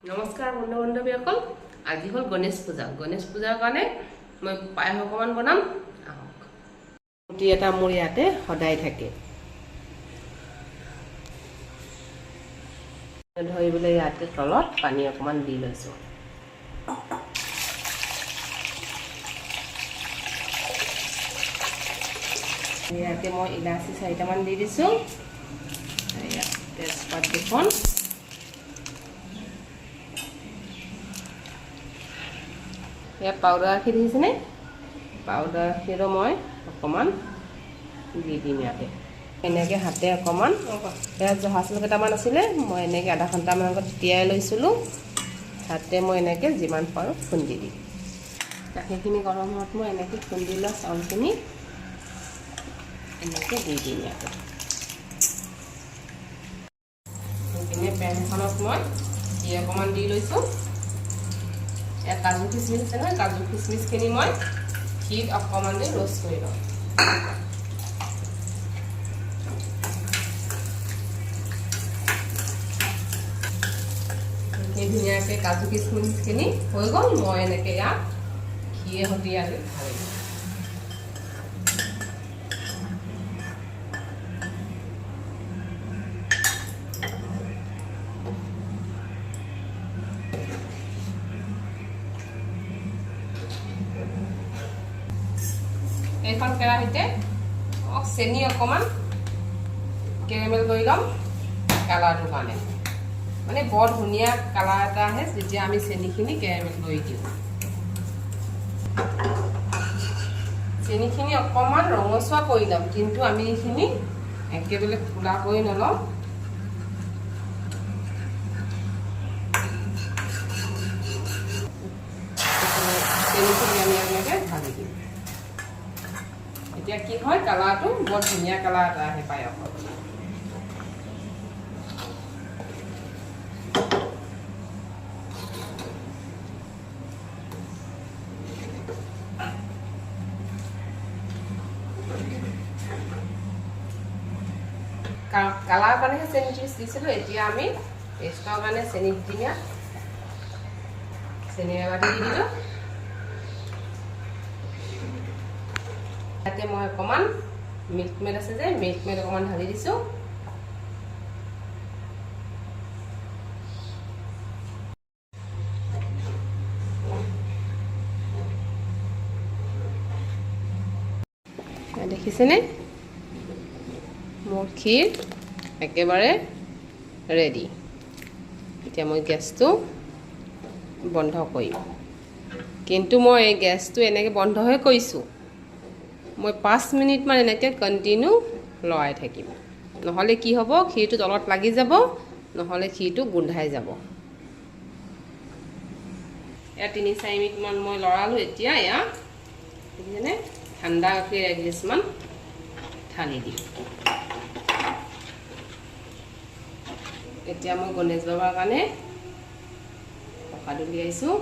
নমস্কাৰ বন্ধু বান্ধৱীসকল, আজি হ'ল গণেশ পূজাৰ কাৰণে মই পায়স অকণমান বনাম। আহক। ৰুটি এটা মোৰ ইয়াতে সদায় থাকে, ধৰিবলৈ ইয়াতে তলত পানী অকণমান দি লৈছোঁ। ইয়াতে মই ইলাচি 4টামান দি দিছোঁ, তেজপাত 2খন, ইয়াত পাউডাৰ গাখীৰ দেখিছেনে? পাউডাৰ গাখীৰো মই অকণমান দি দিম ইয়াতে। এনেকৈ হাতে অকণমান, ইয়াত জহা চাউল কেইটামান আছিলে, মই এনেকৈ আধা ঘণ্টামান আগত তিয়াই লৈছিলোঁ। হাতে মই এনেকৈ যিমান পাৰোঁ খুন্দি দিম। গাখীৰখিনি গৰম হোৱাত মই এনেকৈ খুন্দি লোৱা চাউলখিনি এনেকৈ দি দিম ইয়াতে। সেইখিনি পেনখনত মই ঘি অকণমান দি লৈছোঁ। ইয়াত কাজু খিচমিচ আছে নহয়, কাজু খিচমিচখিনি মই ঘিত অকণমান দি ৰ'ষ্ট কৰি লওঁ। ধুনীয়াকৈ কাজু খিচমিচখিনি হৈ গ'ল। মই এনেকৈ ইয়াত ঘিয়ে সৈতে ইয়াত ঢালি দিম। এইখন কেৰাহীতে চেনি অকণমান কেৰেমেল কৰি ল'ম কালাৰটোৰ কাৰণে। মানে বৰ ধুনীয়া কালাৰ এটা আহে যেতিয়া আমি চেনিখিনি কেৰেমেল কৰি দিওঁ। চেনিখিনি অকণমান ৰঙচুৱা কৰি ল'ম, কিন্তু আমি এইখিনি একেবাৰে খোলা কৰি নলওঁ। চেনিখিনি আমি এনেকৈ ঢালি দিম। এতিয়া কি হয়, কালাৰটো বৰ ধুনীয়া কালাৰ এটা আহে পায়সত। কালাৰ কাৰণেহে চেনি দিছিলোঁ। এতিয়া আমি টেষ্টৰ কাৰণে চেনি দিম। চেনি এবাটি দি দিলোঁ। ইয়াতে মই অকণমান মিল্ক মেড আছে যে, মিল্ক মেড অকণমান ঢালি দিছোঁ। দেখিছেনে? মোৰ ক্ষীৰ একেবাৰে ৰেডি। এতিয়া মই গেছটো বন্ধ কৰিম, কিন্তু মই এই গেছটো এনেকৈ বন্ধহে কৰিছোঁ। মই 5 মিনিটমান এনেকৈ কণ্টিনিউ লৰাই থাকিম, নহ'লে কি হ'ব, ক্ষীৰটো তলত লাগি যাব, নহ'লে ক্ষীৰটো গোন্ধাই যাব। ইয়াত 3-4 মিনিটমান মই লৰালোঁ। এতিয়া ইয়াত দেখিছেনে, ঠাণ্ডা গাখীৰ 1 গিলাচমান ঢালি দিম। এতিয়া মই গণেশ বাবাৰ কাৰণে প্ৰসাদ উলিয়াইছোঁ।